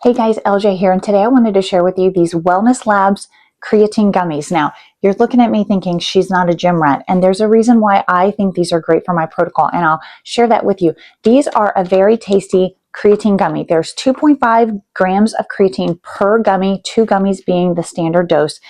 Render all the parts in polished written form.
Hey guys, LJ here, and today I wanted to share with you these Wellness Labs creatine gummies. Now, you're looking at me thinking she's not a gym rat, and there's a reason why I think these are great for my protocol, and I'll share that with you. These are a very tasty creatine gummy. There's 2.5 grams of creatine per gummy, 2 gummies being the standard dose.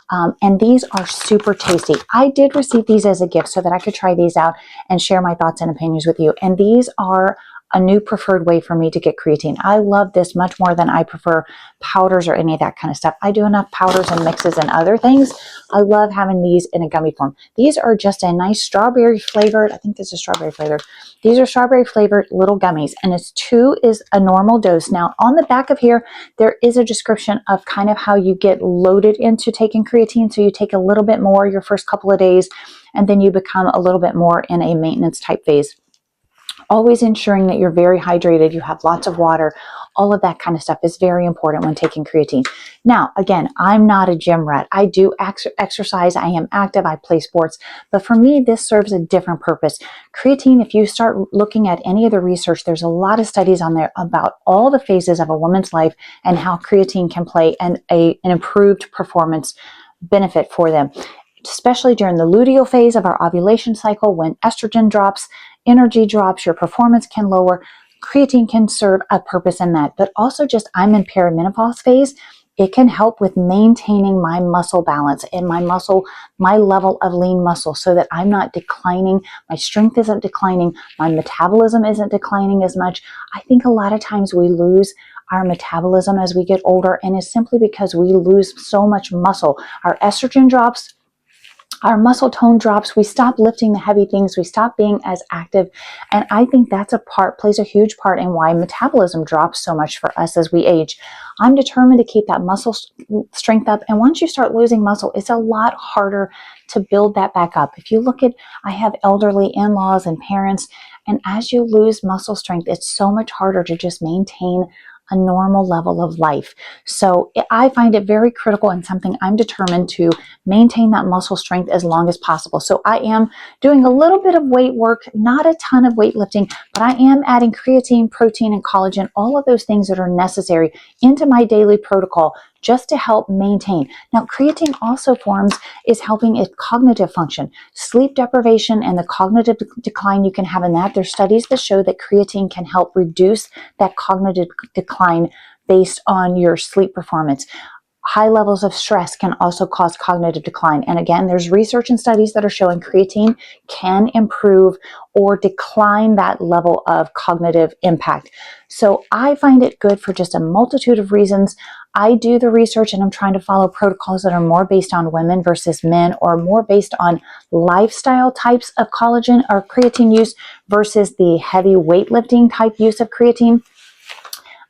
And these are super tasty. I did receive these as a gift so that I could try these out and share my thoughts and opinions with you. And these are a new preferred way for me to get creatine. I love this much more than I prefer powders or any of that kind of stuff. I do enough powders and mixes and other things. I love having these in a gummy form. These are just a nice strawberry flavored, I think this is strawberry flavored. These are strawberry flavored little gummies, and it's 2 is a normal dose. Now on the back of here, there is a description of kind of how you get loaded into taking creatine. So you take a little bit more your first couple of days, and then you become a little bit more in a maintenance type phase. Always ensuring that you're very hydrated, you have lots of water, all of that kind of stuff is very important when taking creatine. Now, again, I'm not a gym rat. I do exercise, I am active, I play sports, but for me, this serves a different purpose. Creatine, if you start looking at any of the research, there's a lot of studies on there about all the phases of a woman's life and how creatine can play an improved performance benefit for them, especially during the luteal phase of our ovulation cycle. When estrogen drops, energy drops, your performance can lower. Creatine can serve a purpose in that, but also just I'm in perimenopause phase. It can help with maintaining my muscle balance and my level of lean muscle so that I'm not declining. My strength isn't declining. My metabolism isn't declining as much. I think a lot of times we lose our metabolism as we get older, and it's simply because we lose so much muscle. Our estrogen drops, our muscle tone drops, we stop lifting the heavy things, we stop being as active, and I think that's plays a huge part in why metabolism drops so much for us as we age. I'm determined to keep that muscle strength up, and once you start losing muscle, it's a lot harder to build that back up. If you look at, I have elderly in-laws and parents, and as you lose muscle strength, it's so much harder to just maintain a normal level of life. So I find it very critical and something I'm determined to maintain that muscle strength as long as possible. So I am doing a little bit of weight work, not a ton of weightlifting, but I am adding creatine, protein, and collagen, all of those things that are necessary into my daily protocol just to help maintain. Now, creatine also is helping its cognitive function. Sleep deprivation and the cognitive decline you can have in that. There's studies that show that creatine can help reduce that cognitive decline based on your sleep performance. High levels of stress can also cause cognitive decline. And again, there's research and studies that are showing creatine can improve or decline that level of cognitive impact. So I find it good for just a multitude of reasons. I do the research and I'm trying to follow protocols that are more based on women versus men, or more based on lifestyle types of collagen or creatine use versus the heavy weightlifting type use of creatine.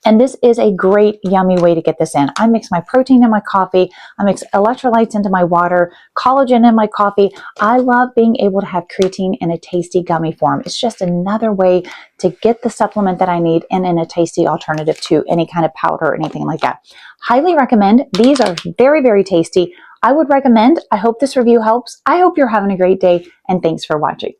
And this is a great, yummy way to get this in. I mix my protein in my coffee. I mix electrolytes into my water, collagen in my coffee. I love being able to have creatine in a tasty gummy form. It's just another way to get the supplement that I need and in a tasty alternative to any kind of powder or anything like that. Highly recommend. These are very, very tasty. I would recommend. I hope this review helps. I hope you're having a great day, and thanks for watching.